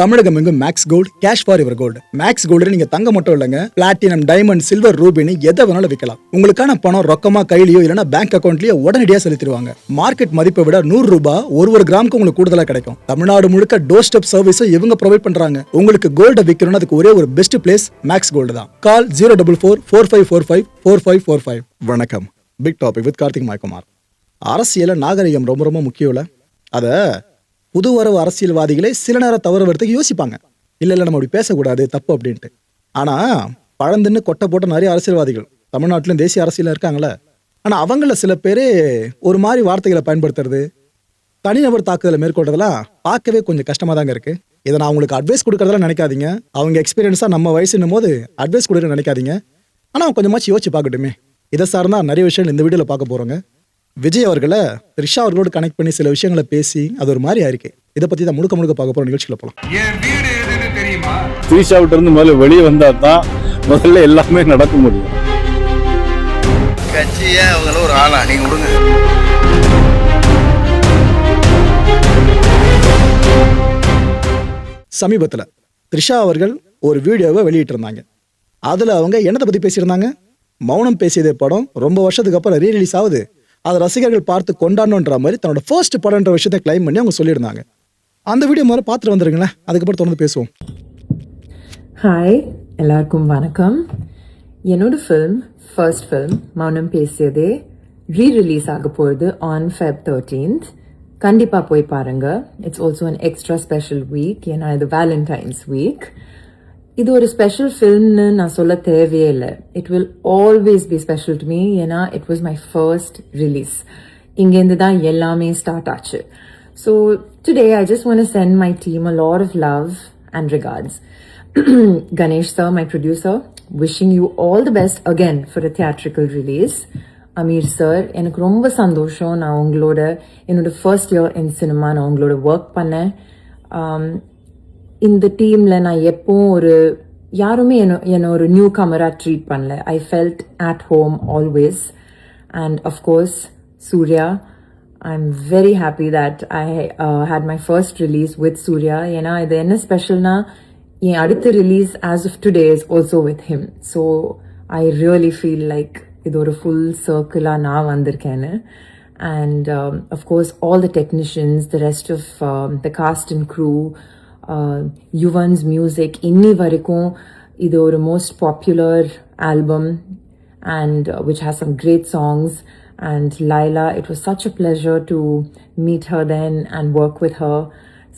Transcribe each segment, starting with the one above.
தமிழகம் எங்கும் Max Gold, cash for your gold. Max Gold நீங்க தங்க மட்டும் இல்லைங்க, பிளாட்டினம், டைமண்ட், சில்வர், ரூபினி எதை வேணாலும் விற்கலாம். உங்களுக்கான பணம் ரொக்கமா கையிலயோ இல்லைன்னா பேங்க் அக்கௌண்ட்லயோ உடனடியாக செலுத்திடுவாங்க. மார்க்கெட் மதிப்பை விட 100 ரூபாய் ஒரு கிராமுக்கு உங்களுக்கு கூடுதலாக கிடைக்கும். தமிழ்நாடு முழுக்க டோர் ஸ்டெப் சர்வீஸும் இவங்க ப்ரொவைட் பண்றாங்க. உங்களுக்கு கோல்ட விற்கணும்னு அதுக்கு ஒரே ஒரு பெஸ்ட் பிளேஸ் மேக்ஸ் கோல்டு தான். கால் 04445454545. வணக்கம். Big topic with Karthik Maikumar. அரசியல நாகரிகம் ரொம்ப ரொம்ப முக்கியம் இல்ல? அத புதுவரவு அரசியல்வாதிகளே சில நேரம் தவறு வரதுக்கு யோசிப்பாங்க. இல்ல நம்ம அப்படி பேசக்கூடாது, தப்பு அப்படின்ட்டு. ஆனா பழந்துன்னு கொட்டை போட்ட நிறைய அரசியல்வாதிகள் தமிழ்நாட்டிலும் தேசிய அரசியல இருக்காங்களே. ஆனா அவங்கள சில பேரே ஒரு மாதிரி வார்த்தைகளை பயன்படுத்துறது, தனிநபர் தாக்குதலை மேற்கொள்றதெல்லாம் பார்க்கவே கொஞ்சம் கஷ்டமா தாங்க இருக்கு. இதை நான் உங்களுக்கு அட்வைஸ் கொடுக்கறதெல்லாம் நினைக்காதீங்க. அவங்க எக்ஸ்பீரியன்ஸா நம்ம வயசுன்னும் போது அட்வைஸ் கொடுக்க நினைக்காதீங்க. ஆனா கொஞ்சமாச்சு யோசிச்சு பார்க்கட்டுமே. இதை சார்ந்தா நிறைய விஷயங்கள் இந்த வீடியோல பார்க்க போறோங்க. விஜய் அவர்களை த்ரிஷா அவர்களோடு கனெக்ட் பண்ணி சில விஷயங்களை பேசி அது ஒரு மாதிரி ஆயிருக்கு. இதை பத்தி தான் முழுக்க பார்க்க போற நிகழ்ச்சியில போலாம். த்ரிஷா விட்டு இருந்து முதல்ல வெளியே வந்தா தான் முதல்ல எல்லாமே நடக்க முடியும். கட்சியே அவங்கள ஒரு ஆளா நீங்க விடுங்க. சமீபத்துல த்ரிஷா அவர்கள் ஒரு வீடியோவை வெளியிட்டு இருந்தாங்க. அதுல அவங்க என்னத்தை பத்தி பேசியிருந்தாங்க? மௌனம் பேசியதே படம் ரொம்ப வருஷத்துக்கு அப்புறம் ரீரிலீஸ் ஆகுது, அதை ரசிகர்கள் பார்த்து கொண்டாடணுன்ற மாதிரி தன்னோட ஃபர்ஸ்ட் படம்ன்ற விஷயத்தை கிளைம் பண்ணி அவங்க சொல்லியிருந்தாங்க. அந்த வீடியோ முதல்ல பார்த்துட்டு வந்துருங்களேன், அதுக்கப்புறம் தொடர்ந்து பேசுவோம். ஹாய், எல்லாருக்கும் வணக்கம். என்னோட ஃபர்ஸ்ட் ஃபில்ம் மௌனம் பேசியதே ரீரிலீஸ் ஆக போகுது ஆன் Feb 13th. கண்டிப்பாக போய் பாருங்க. It's also an extra special week, ஏன்னா இது வேலண்டைன்ஸ் வீக். இது ஒரு ஸ்பெஷல் ஃபில்ம்னு நான் சொல்ல தேவையே இல்லை. It will always be special to me, ஏன்னா it was my first release. இங்கேருந்து தான் எல்லாமே ஸ்டார்ட் ஆச்சு. So today I just want to send my team a lot of love and regards. Ganesh sir, my producer, wishing you all the best again for a theatrical release. Amir sir, எனக்கு ரொம்ப சந்தோஷம். நான் உங்களோட என்னோட first year in cinema நான் உங்களோட work பண்ணேன். இந்த டீமில் நான் எப்பவும் யாருமே என்னை ஒரு நியூ கமராக ட்ரீட் பண்ணல. I felt at home always. And of course Suriya, I am very happy that I had my first release with Suriya. ஏன்னா இது என்ன ஸ்பெஷல்னா என் அடுத்த release as of today is also with him. So I really feel like இது ஒரு full சர்க்கிளாக நான் வந்திருக்கேன்னு. And of course all the technicians, the rest of the cast and crew, Yuvan's music, இன்னி வரைக்கும் இது ஒரு most popular album and which has some great songs. And Laila, it was such a pleasure to meet her then and work with her.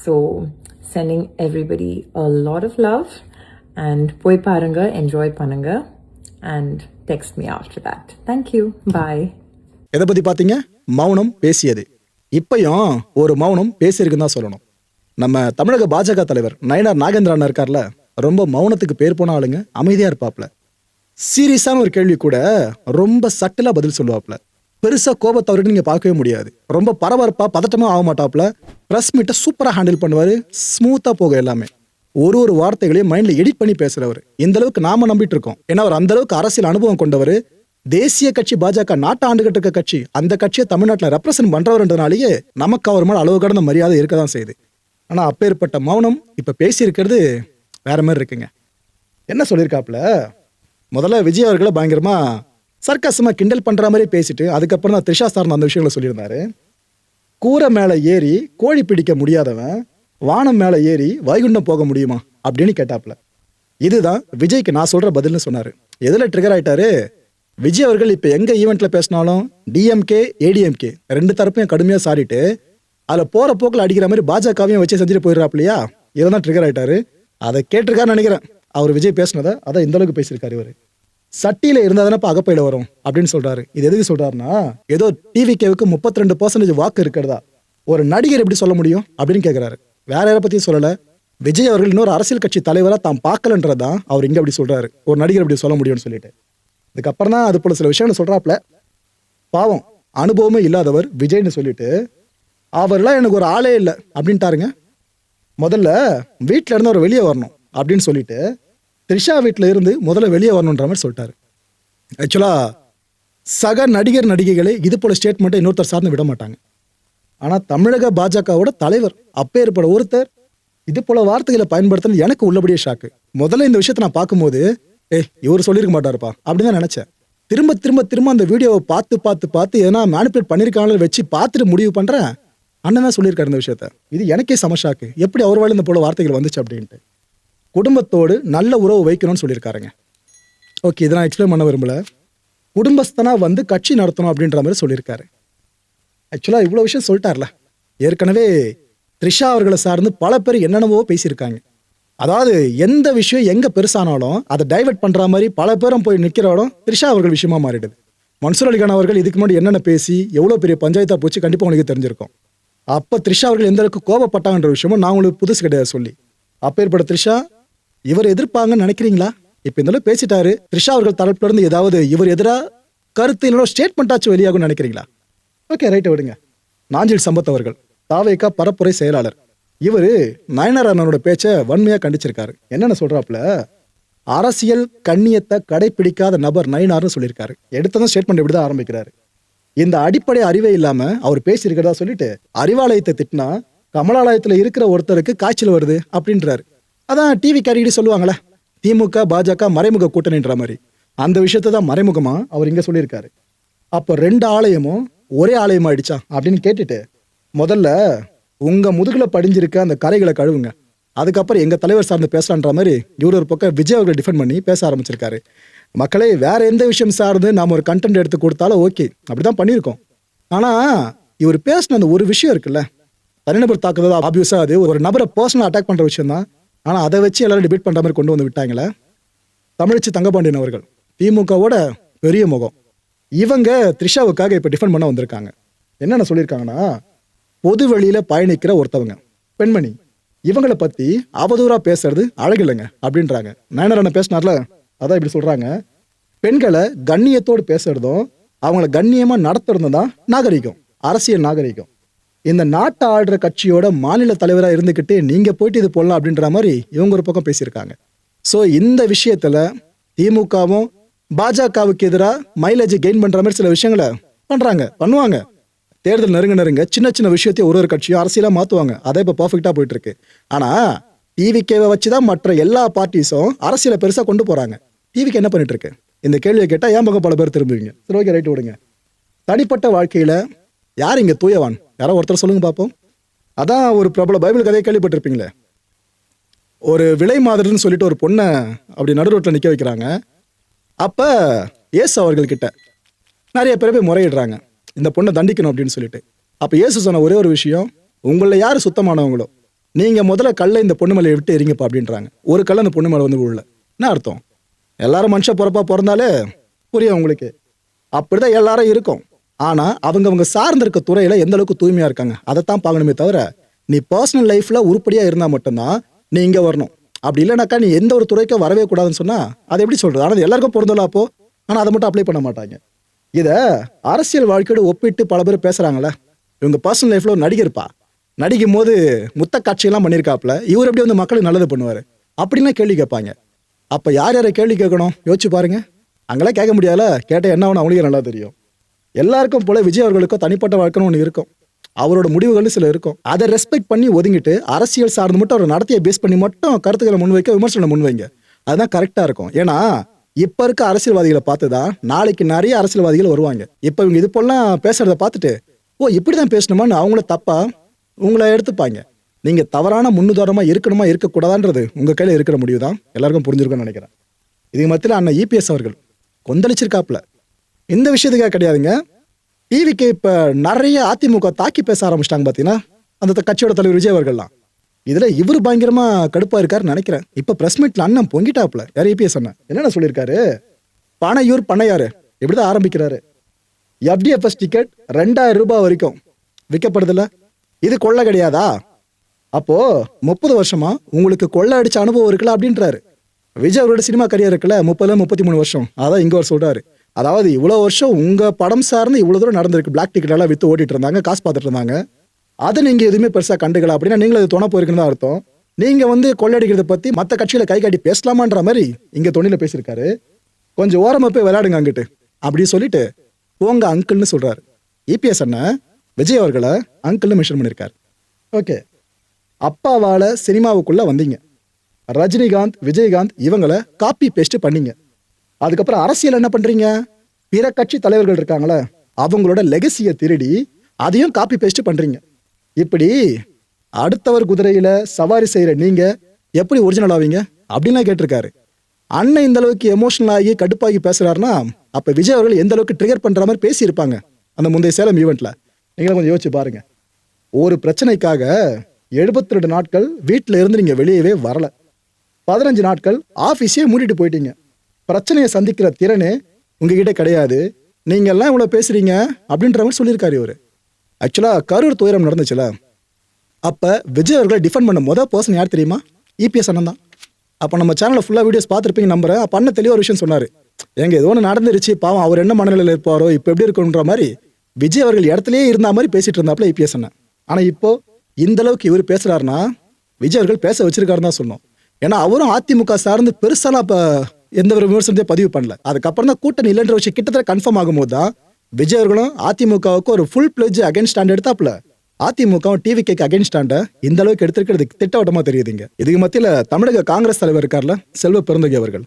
So sending everybody a lot of love and poi paranga, enjoy pananga and text me after that. Thank you. Bye. எதை பத்தி பாத்தீங்க? மௌனம் பேசியது. இப்பயும் ஒரு மௌனம் பேசியிருக்குன்னு தான் சொல்லணும். நம்ம தமிழக பாஜக தலைவர் நயினார் நாகேந்திரன் இருக்கார்ல, ரொம்ப மௌனத்துக்கு பேர் போன ஆளுங்க, அமைதியா இருப்பாப்ல. சீரியஸான ஒரு கேள்வி கூட ரொம்ப சட்டிலா பதில் சொல்லுவாப்ல. பெருசா கோபத்தை அவருக்கு நீங்க பார்க்கவே முடியாது. ரொம்ப பரபரப்பா பதட்டமா ஆக மாட்டாப்ல. பிரஸ் மீட்டை சூப்பரா ஹேண்டில் பண்ணுவாரு. ஸ்மூத்தா போக எல்லாமே. ஒரு வார்த்தைகளையும் மைண்ட்ல எடிட் பண்ணி பேசுறவர். இந்த அளவுக்கு நாம நம்பிட்டு இருக்கோம். ஏன்னா அவர் அந்த அளவுக்கு அரசியல் அனுபவம் கொண்டவர். தேசிய கட்சி பாஜக, நாட்டை ஆண்டுகிட்டு இருக்க கட்சி, அந்த கட்சியை தமிழ்நாட்டில் ரெப்ரசென்ட் பண்றவர்ன்றதுனாலேயே நமக்கு அவர் மேல அளவு கடந்த மரியாதை இருக்கதான் செய்யுது. ஆனா அப்பேற்பட்ட மௌனம் இப்ப பேசி இருக்கிறது வேற மாதிரி இருக்குங்க. என்ன சொல்லியிருக்காப்ல? முதல்ல விஜய் அவர்களை பயங்கரமா சர்க்கஸமா கிண்டல் பண்ற மாதிரி பேசிட்டு அதுக்கப்புறம் தான் த்ரிஷா சார்ந்த அந்த விஷயங்களை சொல்லியிருந்தாரு. கூரை மேல ஏறி கோழி பிடிக்க முடியாதவன் வானம் மேல ஏறி வைகுண்டம் போக முடியுமா அப்படின்னு கேட்டாப்ல. இதுதான் விஜய்க்கு நான் சொல்ற பதில்னு சொன்னாரு. எதுல ட்ரிகர் ஆயிட்டாரு? விஜய் அவர்கள் இப்ப எங்க ஈவெண்ட்ல பேசினாலும் டிஎம்கே ஏடிஎம்கே ரெண்டு தரப்பையும் கடுமையா சாடிட்டு அதுல போற போக்கில் அடிக்கிற மாதிரி பாஜகவையும் வச்சு செஞ்சுட்டு போயிடுறாப்லையா. இதெல்லாம் ட்ரிகர் ஆயிட்டாரு. அதை கேட்டிருக்காருன்னு நினைக்கிறேன் அவர் விஜய் பேசினதை. அதான் இந்த அளவுக்கு பேசியிருக்காரு இவர். சட்டியில இருந்தாதானப்ப அகப்பையில வரும் அப்படின்னு சொல்றாரு. இது எதுக்கு சொல்றாருன்னா, ஏதோ டிவிகேவுக்கு 32% வாக்கு இருக்கிறதா ஒரு நடிகர் எப்படி சொல்ல முடியும் அப்படின்னு கேட்கிறாரு. வேற யாரை பத்தியும் சொல்லல. விஜய் அவர்கள் இன்னொரு அரசியல் கட்சி தலைவரா தாம் பார்க்கலன்றதான் அவர் இங்க அப்படி சொல்றாரு. ஒரு நடிகர் எப்படி சொல்ல முடியும்னு சொல்லிட்டு அதுக்கப்புறம் தான் அது போல சில விஷயங்கள் சொல்றாப்ல. பாவம், அனுபவமே இல்லாதவர் விஜய்னு சொல்லிட்டு அவர்லாம் எனக்கு ஒரு ஆளே இல்லை அப்படின்ட்டாருங்க. முதல்ல வீட்டில இருந்து அவர் வெளியே வரணும் அப்படின்னு சொல்லிட்டு த்ரிஷா வீட்டில இருந்து முதல்ல வெளியே வரணுன்ற மாதிரி சொல்லிட்டாரு. ஆக்சுவலா சக நடிகர் நடிகைகளை இது போல ஸ்டேட்மெண்ட்டை இன்னொருத்தர் சார்ந்து விட மாட்டாங்க. ஆனா தமிழக பாஜகவோட தலைவர் அப்பேற்பட ஒருத்தர் இது போல வார்த்தைகளை பயன்படுத்துறது எனக்கு உள்ளபடியே ஷாக்கு. முதல்ல இந்த விஷயத்தை நான் பார்க்கும்போது இவர் சொல்லியிருக்க மாட்டாருப்பா அப்படின்னு தான் நினைச்சேன். திரும்ப திரும்ப திரும்ப அந்த வீடியோவை பார்த்து பார்த்து பார்த்து ஏன்னா மேனிபுலேட் பண்ணியிருக்காங்களோ வச்சு பார்த்துட்டு முடிவு பண்றேன். அண்ணன் தான் சொல்லியிருக்காரு இந்த விஷயத்த. இது எனக்கே சமஷாக்கு, எப்படி அவர் வாயில இந்த போல வார்த்தைகள் வந்துச்சு அப்படின்ட்டு. குடும்பத்தோடு நல்ல உறவு வைக்கணும்னு சொல்லியிருக்காருங்க. ஓகே, இதை நான் எக்ஸ்பிளைன் பண்ண விரும்பல. குடும்பஸ்தனா வந்து கட்சி நடத்தணும் அப்படின்ற மாதிரி சொல்லியிருக்காரு. ஆக்சுவலா இவ்வளவு விஷயம் சொல்லிட்டார்ல. ஏற்கனவே த்ரிஷா அவர்களை சார்ந்து பல பேர் என்னென்னவோ பேசியிருக்காங்க. அதாவது எந்த விஷயம் எங்க பெருசானாலும் அதை டைவர்ட் பண்ற மாதிரி பல பேரும் போய் நிக்கிற இடம் த்ரிஷா அவர்கள் விஷயமா மாறிடுது. மன்சூர் அலிகான் அவர்கள் இதுக்கு முன்னாடி என்னென்ன பேசி எவ்வளவு பெரிய பஞ்சாயத்தா போச்சு கண்டிப்பா உங்களுக்கு தெரிஞ்சிருக்கும். அப்ப த்ரிஷா அவர்கள் எந்த அளவுக்கு கோபப்பட்டாங்கன்ற விஷயமும் நான் உங்களுக்கு புதுசு கிடையாது சொல்லி. அப்பேற்பட்ட த்ரிஷா இவர் எதிர்ப்பாங்கன்னு நினைக்கிறீங்களா? இப்ப இந்த அளவு பேசிட்டாரு. த்ரிஷா அவர்கள் தரப்புல இருந்து ஏதாவது இவர் எதிராக கருத்து இல்லைனா ஸ்டேட்மெண்ட் ஆச்சு வெளியாகும் நினைக்கிறீங்களா? ஓகே, ரைட்டை விடுங்க. நாஞ்சில் சம்பத் அவர்கள் தாவேகா பரப்புரை செயலாளர். இவரு நயனார் அண்ணனோட பேச்சை வன்மையா கண்டிச்சிருக்காரு. என்னென்ன சொல்றாப்புல, அரசியல் கண்ணியத்தை கடைபிடிக்காத நபர் நயனார்னு சொல்லியிருக்காரு. எடுத்ததும் ஸ்டேட்மெண்ட் இப்படிதான் ஆரம்பிக்கிறாரு. இந்த அடிப்படை அறிவே இல்லாம அவர் பேசியிருக்கிறதா சொல்லிட்டு அறிவாலயத்தை திட்டினா கமலாலயத்துல இருக்கிற ஒருத்தருக்கு காய்ச்சல் வருது அப்படின்றாரு. அதான் டிவி அடிக்கடி சொல்லுவாங்களே, திமுக பாஜக மறைமுக கூட்டணின்ற மாதிரி. அந்த விஷயத்தை தான் மறைமுகமா அவர் இங்க சொல்லியிருக்காரு. அப்போ 2 ஆலயமும் ஒரே ஆலயமா ஆயிடுச்சா அப்படின்னு கேட்டுட்டு, முதல்ல உங்க முதுகுல படிஞ்சிருக்க அந்த கரைகளை கழுவுங்க, அதுக்கப்புறம் எங்க தலைவர் சார்ந்து பேசலான்ற மாதிரி இவர் ஒரு பக்கம் விஜய் அவர்களை டிஃபெண்ட் பண்ணி பேச ஆரம்பிச்சிருக்காரு. மக்களே, வேற எந்த விஷயம் சார்ந்து நாம ஒரு கண்டென்ட் எடுத்து கொடுத்தாலும் ஓகே, அப்படிதான் பண்ணியிருக்கோம். ஆனா இவர் பேசின அந்த ஒரு விஷயம் இருக்குல்ல, தனிநபர் தாக்குதல், ஆப்வியஸா அது ஒரு நபரை பர்சனல் அட்டாக் பண்ற விஷயம் தான். ஆனா அதை வச்சு எல்லாரும் டிபேட் பண்ற மாதிரி கொண்டு வந்து விட்டாங்களே. தமிழச்சி தங்கபாண்டியன் அவர்கள் திமுகவோட பெரிய முகம், இவங்க த்ரிஷாவுக்காக இப்ப டிஃபெண்ட் பண்ண வந்திருக்காங்க. என்னென்ன சொல்லியிருக்காங்கன்னா, பொது வெளியில பயணிக்கிற ஒருத்தவங்க பெண்மணி, இவங்களை பத்தி அவதூறா பேசுறது அழகில்லைங்க அப்படின்றாங்க. நயனார் அண்ணன் பேசினார்ல, அதான் இப்படி சொல்றாங்க. பெண்களை கண்ணியத்தோடு பேசுறதும் அவங்கள கண்ணியமா நடத்துறதும் தான் நாகரிகம், அரசியல் நாகரிகம். இந்த நாட்டை ஆடுற கட்சியோட மாநில தலைவராக இருந்துக்கிட்டு நீங்க போயிட்டு இது போடலாம் அப்படின்ற மாதிரி இவங்க ஒரு பக்கம் பேசியிருக்காங்க. ஸோ இந்த விஷயத்துல திமுகவும் பாஜகவுக்கு எதிராக மைலேஜ் கெயின் பண்ற மாதிரி சில விஷயங்களை பண்ணுவாங்க. தேர்தல் நெருங்க சின்ன சின்ன விஷயத்தையும் ஒரு கட்சியும் அரசியலா மாத்துவாங்க. அதை இப்ப பர்ஃபெக்டா போயிட்டு இருக்கு. ஆனா டிவிகேவை வச்சுதான் மற்ற எல்லா பார்ட்டிஸும் அரசியலை பெருசா கொண்டு போறாங்க. டிவிக்கு என்ன பண்ணிட்டு இருக்கு? இந்த கேள்வியை கேட்டா ஏன் பக்கம் பல பேர் திரும்புவீங்க. சரி, ஓகே, ரைட், விடுங்க. தனிப்பட்ட வாழ்க்கையில யார் இங்க தூயவான்? யாரோ ஒருத்தர் சொல்லுங்க பார்ப்போம். அதான் ஒரு பிரபல பைபிள் கதையை கேள்விப்பட்டிருப்பீங்களே. ஒரு விலை மாதிரின்னு சொல்லிட்டு ஒரு பொண்ணை அப்படி நடு ரோட்டில் நிற்க வைக்கிறாங்க. அப்ப இயேசு அவர்கள் கிட்ட நிறைய பேர் போய் முறையிடுறாங்க, இந்த பொண்ணை தண்டிக்கணும் அப்படின்னு சொல்லிட்டு. அப்ப இயேசு சொன்ன ஒரே ஒரு விஷயம், உங்களை யாரு சுத்தமானவங்களோ நீங்க முதல்ல கல்லை இந்த பொண்ணு மேலே விட்டு எரிங்கப்பா அப்படின்றாங்க. ஒரு கல்லை அந்த பொண்ணு மேலே வந்து விழல. என்ன அர்த்தம்? எல்லாரும் மனுஷ பிறப்பா பிறந்தாலே புரியும் உங்களுக்கு. அப்படிதான் எல்லாரும் இருக்கும். ஆனா அவங்க சார்ந்திருக்க துறையில எந்த அளவுக்கு தூய்மையா இருக்காங்க அதைத்தான் பார்க்கணுமே தவிர, நீ பர்சனல் லைஃப்ல உருப்படியா இருந்தா மட்டும்தான் நீ இங்க வரணும். அப்படி இல்லைனாக்கா நீ எந்த ஒரு துறைக்கும் வரவே கூடாதுன்னு சொன்னா அதை எப்படி சொல்றது? ஆனால் எல்லாருக்கும் பொருந்தல அப்போ. ஆனா அதை மட்டும் அப்ளை பண்ண மாட்டாங்க. இத அரசியல் வாழ்க்கையோட ஒப்பிட்டு பல பேர் பேசுறாங்களே. இவங்க பர்சனல் லைஃப்ல ஒரு நடிகர்ப்பா, நடிக்கும் போது முத்த காட்சியெல்லாம் பண்ணியிருக்காப்புல, இவர் எப்படி வந்து மக்களுக்கு நல்லது பண்ணுவாரு அப்படின்லாம் கேள்வி கேட்பாங்க. அப்ப யார் யாரை கேள்வி கேட்கணும் யோசிச்சு பாருங்க. அங்கெல்லாம் கேட்க முடியாத, கேட்ட என்ன ஆகணும் அவங்களுக்கே நல்லா தெரியும். எல்லாருக்கும் போல விஜய் அவர்களுக்கும் தனிப்பட்ட வாழ்க்கைன்னு ஒன்று இருக்கும், அவரோட முடிவுகள் சில இருக்கும். அதை ரெஸ்பெக்ட் பண்ணி ஒதுங்கிட்டு அரசியல் சார்ந்து மட்டும் அவர் நடத்திய பேஸ் பண்ணி மட்டும் கருத்துக்களை முன்வைக்க, விமர்சனம் முன்வைங்க. அதுதான் கரெக்டா இருக்கும். ஏன்னா இப்ப இருக்க அரசியல்வாதிகளை பார்த்துதான் நாளைக்கு நிறைய அரசியல்வாதிகள் வருவாங்க. இப்ப இவங்க இது போலாம் பேசுறத பார்த்துட்டு ஓ இப்படிதான் பேசணுமான்னு அவங்கள தப்பா உங்களை எடுத்துப்பாங்க. நீங்க தவறான முன்னுதாரணமா இருக்கணுமா இருக்கக்கூடாதான்றது உங்க கையில இருக்கிற முடிவு தான். எல்லாருக்கும் புரிஞ்சிருக்கும்னு நினைக்கிறேன். இதுக்கு மத்தியில் அண்ணன் இபிஎஸ் அவர்கள் கொந்தளிச்சிருக்காப்புல. இந்த விஷயத்துக்காக கிடையாதுங்க. டிவிக்கு இப்ப நிறைய அதிமுக தாக்கி பேச ஆரம்பிச்சிட்டாங்க பாத்தீங்கன்னா, அந்த கட்சியோட தலைவர் விஜய் அவர்கள்லாம். இதுல இவர் பயங்கரமா கடுப்பா இருக்காருன்னு நினைக்கிறேன். இப்ப பிரஸ் மீட்ல அண்ணன் பொங்கிட்டாப்புல. யார்? இபிஎஸ் அண்ணன் என்னென்ன சொல்லியிருக்காரு? பனையூர் பண்ணையாரு இப்படிதான் ஆரம்பிக்கிறாரு. எஃப்டிஎஃப்எஸ் டிக்கெட் 2000 ரூபாய் வரைக்கும் விற்கப்படுதுல்ல, இது கொள்ளை கிடையாதா? அப்போ 30 வருஷமா உங்களுக்கு கொள்ளை அடிச்ச அனுபவம் இருக்குல்ல அப்படின்றாரு. விஜய் அவரோட சினிமா கரியர் இருக்குல்ல 30-33 வருஷம். அதான் இங்க அவர் சொல்றாரு. அதாவது இவ்வளவு வருஷம் உங்க படம் சார்ந்து இவ்வளவு தூரம் நடந்திருக்கு. பிளாக் டிக்கெட் எல்லாம் வித்து ஓட்டிட்டு இருந்தாங்க, காசு பார்த்துட்டு இருந்தாங்க. அதை நீங்க எதுவுமே பெருசா கண்டுக்கல அப்படின்னா நீங்களும் அது துணை போயிருக்குன்னு தான் அர்த்தம். நீங்க வந்து கொள்ளடிக்கிறத பத்தி மற்ற கட்சியில கை காட்டி பேசலாமான்ற மாதிரி இங்க தொழில பேசியிருக்காரு. கொஞ்சம் ஓரமா போய் விளையாடுங்க அங்கிட்டு அப்படி சொல்லிட்டு போங்க அங்கிள்னு சொல்றாரு. இபிஎஸ் அண்ணன் விஜய் அவர்களை அங்கிள்னு மென்ஷன் பண்ணியிருக்காரு. ஓகே, அப்பாவால சினிமாவுக்குள்ள வந்தீங்க. ரஜினிகாந்த், விஜயகாந்த் இவங்கள காப்பி பேஸ்ட் பண்ணீங்க. அதுக்கப்புறம் அரசியல் என்ன பண்றீங்க? பிற கட்சி தலைவர்கள் இருக்காங்களே அவங்களோட லெகசியை திருடி அதையும் காப்பி பேஸ்ட் பண்றீங்க. இப்படி அடுத்தவர் குதிரையில சவாரி செய்யற நீங்க எப்படி ஒரிஜினல் ஆவீங்க அப்படின்லாம் கேட்டிருக்காரு. அண்ணன் இந்த அளவுக்கு எமோஷனல் ஆகி கடுப்பாகி பேசுறாருன்னா அப்ப விஜய் அவர்கள் எந்த அளவுக்கு ட்ரிகர் பண்ற மாதிரி பேசியிருப்பாங்க அந்த முந்தைய சேலம் ஈவெண்ட்ல. நீங்களும் கொஞ்சம் யோசிச்சு பாருங்க. ஒரு பிரச்சனைக்காக 72 நாட்கள் வீட்டில இருந்து நீங்க வெளியவே வரல. 15 நாட்கள் ஆபீஸே மூடிட்டு போயிட்டீங்க. பிரச்சனையை சந்திக்கிற திறனே உங்ககிட்ட கிடையாது. நீங்க எல்லாம் இவ்வளவு பேசுறீங்க அப்படின்ற மாதிரி சொல்லியிருக்காரு இவரு. ஆக்சுவலா கரூர் துயரம் நடந்துச்சுல, அப்ப விஜய் அவர்களை டிஃபெண்ட் பண்ண முதல் பர்சன் யார் தெரியுமா? இபிஎஸ் அண்ணன் தான். அப்போ நம்ம சேனலில் ஃபுல்லாக வீடியோஸ் பார்த்துருப்பீங்க நம்புறேன். அப்போ அண்ணன் தெளிவாக ஒரு விஷயம் சொன்னார். எங்க ஏதோ ஒன்று நடந்துருச்சு, பாவம் அவர் என்ன மனநிலையில் இருப்பாரோ, இப்போ எப்படி இருக்குன்ற மாதிரி விஜய் அவர்கள் இடத்துலயே இருந்த மாதிரி பேசிட்டு இருந்தாப்புல இபிஎஸ் அண்ணன். ஆனால் இப்போ இந்த அளவுக்கு இவர் பேசுறாருன்னா விஜய் அவர்கள் பேச வச்சிருக்காருன்னு தான் சொன்னோம். ஏன்னா அவரும் அதிமுக சார்ந்து பெருசாலாம் இப்போ எந்த ஒரு விமர்சனத்தையும் பதிவு பண்ணல. அதுக்கப்புறம் தான் கூட்டணி இல்லைன்ற விஷயம் கிட்டத்தட்ட கன்ஃபார்ம் ஆகும்போது தான் விஜய் அவர்களும் அதிமுகவுக்கு ஒரு ஃபுல் பிளட்ஜ் அகைன்ஸ்ட் ஸ்டாண்ட் எடுத்தாப்புல. அதிமுக டிவிகேக்கு அகைன்ஸ்ட் ஸ்டாண்ட இந்த அளவுக்கு எடுத்திருக்கிறது திட்டவட்டமா தெரியுதுங்க. இதுக்கு மத்தியில தமிழக காங்கிரஸ் தலைவர் இருக்கார்ல செல்வ பெருந்தகை அவர்கள்,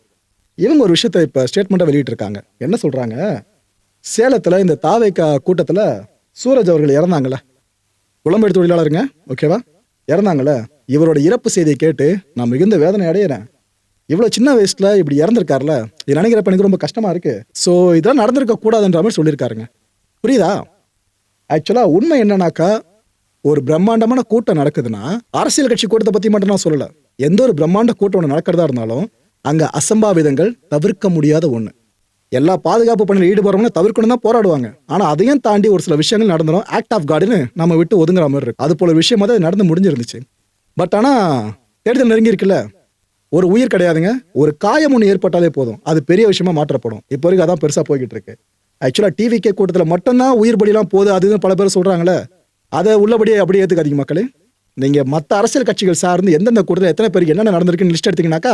இவங்க ஒரு விஷயத்தை இப்ப ஸ்டேட்மெண்ட்டா வெளியிட்டு இருக்காங்க. என்ன சொல்றாங்க? சேலத்துல இந்த தாவேகா கூட்டத்துல சூரஜ் அவர்கள் இறந்தாங்கல்ல, புலம்பெயர் தொழிலாளருங்க, ஓகேவா, இறந்தாங்கல்ல, இவரோட இறப்பு செய்தியை கேட்டு நான் மிகுந்த வேதனை அடையிறேன். இவ்வளவு சின்ன வயசுல இப்படி இறந்திருக்காருல, இது நினைக்கிறப்ப எனக்கு ரொம்ப கஷ்டமா இருக்கு. ஸோ இதெல்லாம் நடந்திருக்க கூடாதுன்ற மாதிரி சொல்லியிருக்காருங்க. புரியுதா? ஆக்சுவலா உண்மை என்னன்னாக்கா, ஒரு பிரம்மாண்டமான கூட்டம் நடக்குதுன்னா அரசியல் கட்சி கூட்டத்தை பத்தி மட்டும் நான் சொல்லல, எந்த ஒரு பிரம்மாண்ட கூட்டம் ஒன்று நடக்கிறதா இருந்தாலும் அங்க அசம்பாவிதங்கள் தவிர்க்க முடியாத ஒண்ணு. எல்லா பாதுகாப்பு பணியில் ஈடுபடுறவங்க தவிர்க்கணும் தான் போராடுவாங்க. ஆனா அதையும் தாண்டி ஒரு சில விஷயங்கள் நடந்துடும். ஆக்ட் ஆஃப் காடுன்னு நம்ம விட்டு ஒதுங்குற மாதிரி இருக்கு. அது போல விஷயம் தான் நடந்து முடிஞ்சிருந்துச்சு. பட் ஆனா தேர்தல் நெருங்கி இருக்குல்ல, ஒரு உயிர் கிடையாதுங்க, ஒரு காயம் ஒன்று ஏற்பட்டாலே போதும், அது பெரிய விஷயமா மாற்றப்படும். இப்போ வரைக்கும் அதான் பெருசா போய்கிட்டு இருக்கு. ஆக்சுவலா டிவிகே கூட்டத்தில் மட்டும்தான் உயிர் பலிலாம் போகுது அதுன்னு பல பேர் சொல்றாங்களே, அதை உள்ளபடியே அப்படியே ஏற்றுக்காதீங்க மக்களே. நீங்க மற்ற அரசியல் கட்சிகள் சார்ந்து எந்தெந்த கூட்டத்தில் எத்தனை பேருக்கு என்னென்ன நடந்திருக்குன்னு லிஸ்ட் எடுத்தீங்கன்னாக்கா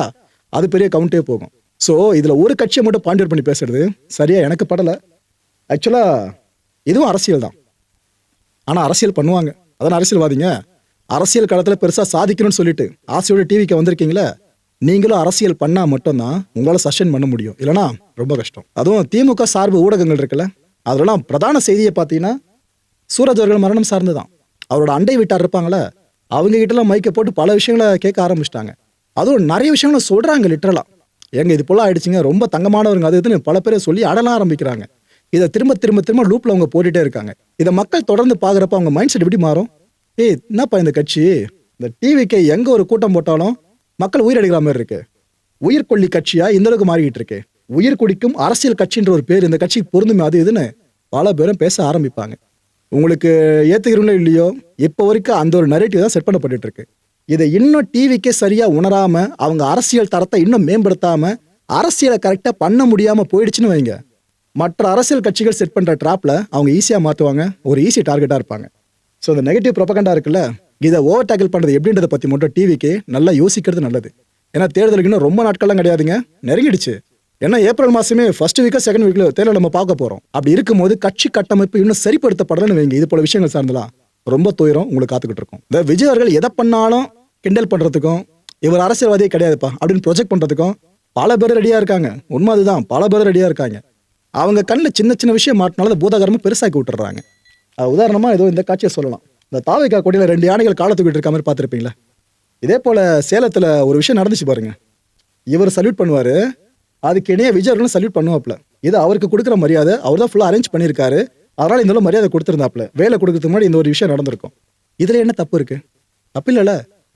அது பெரிய கவுண்டே போகும். ஸோ இதுல ஒரு கட்சியை மட்டும் பாயிண்ட் பண்ணி பேசுறது சரியா எனக்கு படலை. ஆக்சுவலா இதுவும் அரசியல் தான். ஆனா அரசியல் பண்ணுவாங்க, அதான் அரசியல்வாதிங்க. அரசியல் காலத்தில் பெருசா சாதிக்கணும்னு சொல்லிட்டு ஆசையோட டிவிக்கு வந்திருக்கீங்களே, நீங்களும் அரசியல் பண்ணா மட்டும்தான் உங்களால சஸ்டெயின் பண்ண முடியும், இல்லைன்னா ரொம்ப கஷ்டம். அதுவும் திமுக சார்பு ஊடகங்கள் இருக்குல்ல, அதெல்லாம் பிரதான செய்தியை பார்த்தீங்கன்னா சூரஜ் அவர்கள் மரணம் சார்ந்துதான். அவரோட அண்டை வீட்டார் இருப்பாங்களே, அவங்க கிட்டலாம் மைக்கை போட்டு பல விஷயங்களை கேட்க ஆரம்பிச்சிட்டாங்க. அதுவும் நிறைய விஷயங்களை சொல்றாங்க லிட்டரலா. எங்க இது போல ஆயிடுச்சுங்க, ரொம்ப தங்கமானவருங்க அது இதுன்னு பல பேரை சொல்லி அடலாம் ஆரம்பிக்கிறாங்க. இதை திரும்ப திரும்ப திரும்ப லூப்ல அவங்க போட்டுட்டே இருக்காங்க. இதை மக்கள் தொடர்ந்து பாக்குறப்ப அவங்க மைண்ட் செட் எப்படி மாறும்? என்னப்பா இந்த கட்சி, இந்த டிவிக்கு எங்க ஒரு கூட்டம் போட்டாலும் மக்கள் உயிரெடுக்கிற மாதிரி இருக்கு, உயிர்கொல்லி கட்சியா இந்த அளவுக்கு மாறிக்கிட்டு இருக்கு, உயிர் குடிக்கும் அரசியல் கட்சின்ற ஒரு பேர் இந்த கட்சிக்கு பொருந்துமே அது இதுன்னு பல பேரும் பேச ஆரம்பிப்பாங்க. உங்களுக்கு ஏத்துக்கிறீங்களோ இல்லையோ, இப்போ வரைக்கும் அந்த ஒரு நரேட்டிவ் தான் செட் பண்ணப்பட்டு இருக்கு. இதை இன்னும் டிவிக்கே சரியா உணராம அவங்க அரசியல் தரத்தை இன்னும் மேம்படுத்தாம அரசியலை கரெக்டா பண்ண முடியாம போயிடுச்சுன்னு வைங்க, மற்ற அரசியல் கட்சிகள் செட் பண்ற டிராப்ல அவங்க ஈஸியா மாத்துவாங்க, ஒரு ஈஸி டார்கெட்டா இருப்பாங்க. ஸோ இந்த நெகட்டிவ் ப்ரொபகண்டா இருக்குல்ல, இதை ஓவர் டேக்கிள் பண்றது எப்படின்றத பத்தி மட்டும் டிவிக்கு நல்லா யோசிக்கிறது நல்லது. ஏன்னா தேர்தலுக்கு இன்னும் ரொம்ப நாட்கள்லாம் கிடையாதுங்க, நெருங்கிடுச்சு. ஏன்னா ஏப்ரல் மாசமே ஃபர்ஸ்ட் வீக்கா செகண்ட் வீக்ல தேர்தல் நம்ம பார்க்க போறோம். அப்படி இருக்கும்போது கட்சி கட்டமைப்பு இன்னும் சரிப்படுத்தப்படலன்னு வைங்க, இது போல விஷயங்கள் சார்ந்தலாம் ரொம்ப துயரம் உங்களுக்கு காத்துக்கிட்டு இருக்கும். இந்த விஜய் அவர்கள் எதை பண்ணாலும் கிண்டல் பண்றதுக்கும் இவர் அரசியல்வாதியே கிடையாதுப்பா அப்படின்னு ப்ரொஜெக்ட் பண்றதுக்கும் பல பேர் ரெடியா இருக்காங்க. உண்மை அதுதான், பல பேர் ரெடியா இருக்காங்க. அவங்க கண்ணில் சின்ன சின்ன விஷயம் மாட்டினாலும் அதை பூதாகரமா பெருசாக்கி விட்டுறாங்க. உதாரணமா ஏதோ இந்த காட்சியை சொல்லலாம். இந்த தாவேகா கொடியில 2 யானைகள் காலை தூக்கிட்டு இருக்க மாதிரி பார்த்துருப்பீங்களா? இதே போல சேலத்துல ஒரு விஷயம் நடந்துச்சு பாருங்க. இவர் சல்யூட் பண்ணுவாரு, அதுக்கு இணைய விஜய் அவர்களும் சல்யூட் பண்ணுவாப்ல. இது அவருக்கு கொடுக்குற மரியாதை, அவர் தான் ஃபுல்லா அரேஞ்ச் பண்ணியிருக்காரு, அதனால இந்த மரியாதை கொடுத்துருந்தாப்ல. வேலை கொடுக்கறதுக்கு முன்னாடி இந்த ஒரு விஷயம் நடந்திருக்கும். இதுல என்ன தப்பு இருக்கு? தப்பு இல்லைல்ல.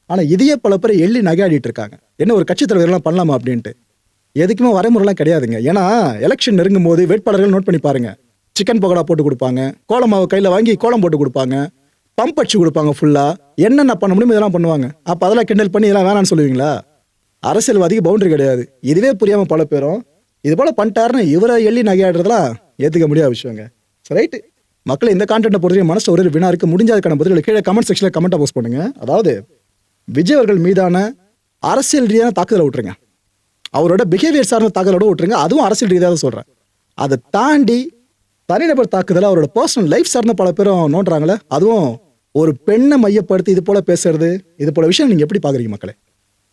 ஆனா இதையே பல பேர் எள்ளி நகையாடிட்டு இருக்காங்க, என்ன ஒரு கட்சி தலைவர் எல்லாம் பண்ணலாமா அப்படின்ட்டு. எதுக்குமே வரைமுறைலாம் கிடையாதுங்க. ஏன்னா எலெக்ஷன் நெருங்கும் போது வேட்பாளர்கள் நோட் பண்ணி பாருங்க, சிக்கன் பக்கோடா போட்டு கொடுப்பாங்க, கோலமாவை கையில வாங்கி கோலம் போட்டு கொடுப்பாங்க, பம்ப் அடிச்சு கொடுப்பாங்க, ஃபுல்லா என்னென்ன பண்ண முடியும் இதெல்லாம் பண்ணுவாங்க. அப்ப அதெல்லாம் கிண்டல் பண்ணி இதெல்லாம் வேணான்னு சொல்லுவீங்களா? அரசியல்வாதிக்கு பவுண்டரி கிடையாது. இதுவே புரியாம பல பேரும் இது போல பண்ணிட்டாருன்னு இவரை எள்ளி நகையாடுறதுலாம் ஏத்துக்க முடியாத விஷயங்க. ரைட்டு, மக்களை இந்த கான்டென்ட்டை பொறுத்த மனசு ஒரு வினா இருக்கு. முடிஞ்சதுக்கான பதில்களை கீழே கமெண்ட் செக்ஷன்ல கமெண்ட்டா போஸ்ட் பண்ணுங்க. அதாவது விஜய் அவர்கள் மீதான அரசியல் ரீதியான தாக்குதலை விட்டுருங்க, அவரோட பிஹேவியர் சார்ந்த தாக்குதலோட விட்டுருங்க, அதுவும் அரசியல் ரீதியாக தான் சொல்றேன். அதை தாண்டி தனிநபர் தாக்குதல், அவரோட பர்சனல் லைஃப் சார்ந்த பல பேரும் நோண்டுறாங்களே, அதுவும் ஒரு பெண்ணை மையப்படுத்தி இது போல பேசுறது, இது போல விஷயம் நீங்க எப்படி பாக்குறீங்க மக்களே?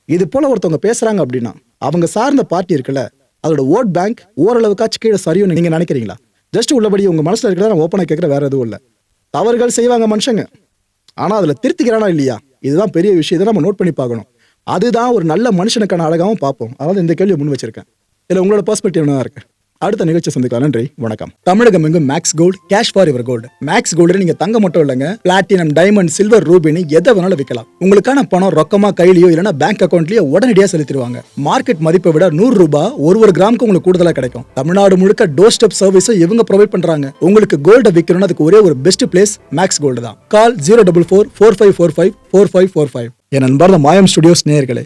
இது போல ஒருத்தவங்க பேசுறாங்க அப்படின்னா அவங்க சார்ந்த பார்ட்டி இருக்குல்ல, அதோட ஓட் பேங்க் ஓரளவுக்காச்சும் கீழே சரியும் நீங்க நினைக்கிறீங்களா? ஜஸ்ட் உள்ளபடி உங்க மனசுல இருக்கிறத நான் ஓப்பனா கேட்கிற, வேற எதுவும் இல்லை. தவறுகள் செய்வாங்க மனுஷங்க, ஆனா அதுல திருத்திக்கிறானா இல்லையா, இதுதான் பெரிய விஷயம். இதை நம்ம நோட் பண்ணி பார்க்கணும். அதுதான் ஒரு நல்ல மனுஷனுக்கான அழகாவும் பார்ப்போம். அதாவது இந்த கேள்வியை முன் வச்சிருக்கேன். இதுல உங்களோட பெர்ஸ்பெக்டிவ் என்ன இருக்கு? அடுத்த நிகழ்ச்சி சந்திக்கலாம். நன்றி, வணக்கம். தமிழகம் எங்கும் Max Gold, cash for your gold. Max Gold நீங்க தங்க மட்டும் இல்லைங்க, பிளாட்டினம், டைமண்ட், சில்வர், ரூபினி எதை வேணாலும் விற்கலாம். உங்களுக்கான பணம் ரொக்கமா கையிலயோ இல்லைன்னா பேங்க் அக்கௌண்ட்லயோ உடனடியாக செலுத்திடுவாங்க. மார்க்கெட் மதிப்பை விட 100 ரூபாய் ஒரு கிராமுக்கு உங்களுக்கு கூடுதலா கிடைக்கும். தமிழ்நாடு முழுக்க டோர் ஸ்டெப் சர்வீஸ் இவங்க ப்ரொவைட் பண்றாங்க. உங்களுக்கு கோல்ட விற்கணும்னு அதுக்கு ஒரே ஒரு பெஸ்ட் பிளேஸ் மேக்ஸ் கோல்டு தான். கால் 04445454545. என் நண்பர் மாயம் ஸ்டுடியோஸ் நேயர்களே,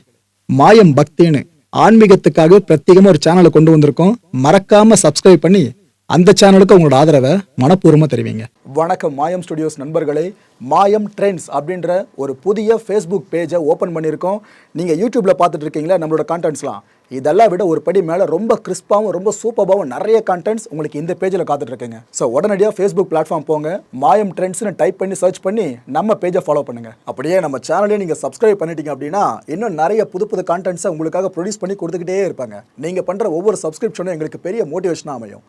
மாயம் பக்தின்னு ஆன்மீகத்துக்காக பிரத்யேகமா ஒரு சேனலை கொண்டு வந்திருக்கோம். மறக்காம சப்ஸ்கிரைப் பண்ணி அந்த சேனலுக்கு உங்களோட ஆதரவை மனப்பூர்வமா தெரிவிங்க. வணக்கம் மாயம் ஸ்டுடியோஸ் நண்பர்களே. மாயம் ட்ரெண்ட்ஸ் அப்படின்ற ஒரு புதிய ஃபேஸ்புக் பேஜை ஓப்பன் பண்ணியிருக்கோம். நீங்கள் யூடியூப்ல பார்த்துட்டு இருக்கீங்களா நம்மளோட கான்டென்ட்ஸ்லாம், இதெல்லாம் விட ஒரு படி மேலே ரொம்ப கிறிஸ்பாகவும் ரொம்ப சூப்பராகவும் நிறைய கான்டென்ட்ஸ் உங்களுக்கு இந்த பேஜில் காத்துட்டு இருக்குங்க. ஸோ உடனடியாக ஃபேஸ்புக் பிளாட்ஃபார்ம் போங்க, மாயம் ட்ரெண்ட்ஸ்னு டைப் பண்ணி சர்ச் பண்ணி நம்ம பேஜை ஃபாலோ பண்ணுங்க. அப்படியே நம்ம சேனலையும் நீங்கள் சப்ஸ்கிரைப் பண்ணிட்டீங்க அப்படின்னா இன்னும் நிறைய புது புது கான்டென்ட்ஸை உங்களுக்காக ப்ரொடியூஸ் பண்ணி கொடுத்துக்கிட்டே இருப்பாங்க. நீங்கள் பண்ணுற ஒவ்வொரு சப்ஸ்கிரிப்ஷனும் எங்களுக்கு பெரிய மோட்டிவேஷனாக அமையும்.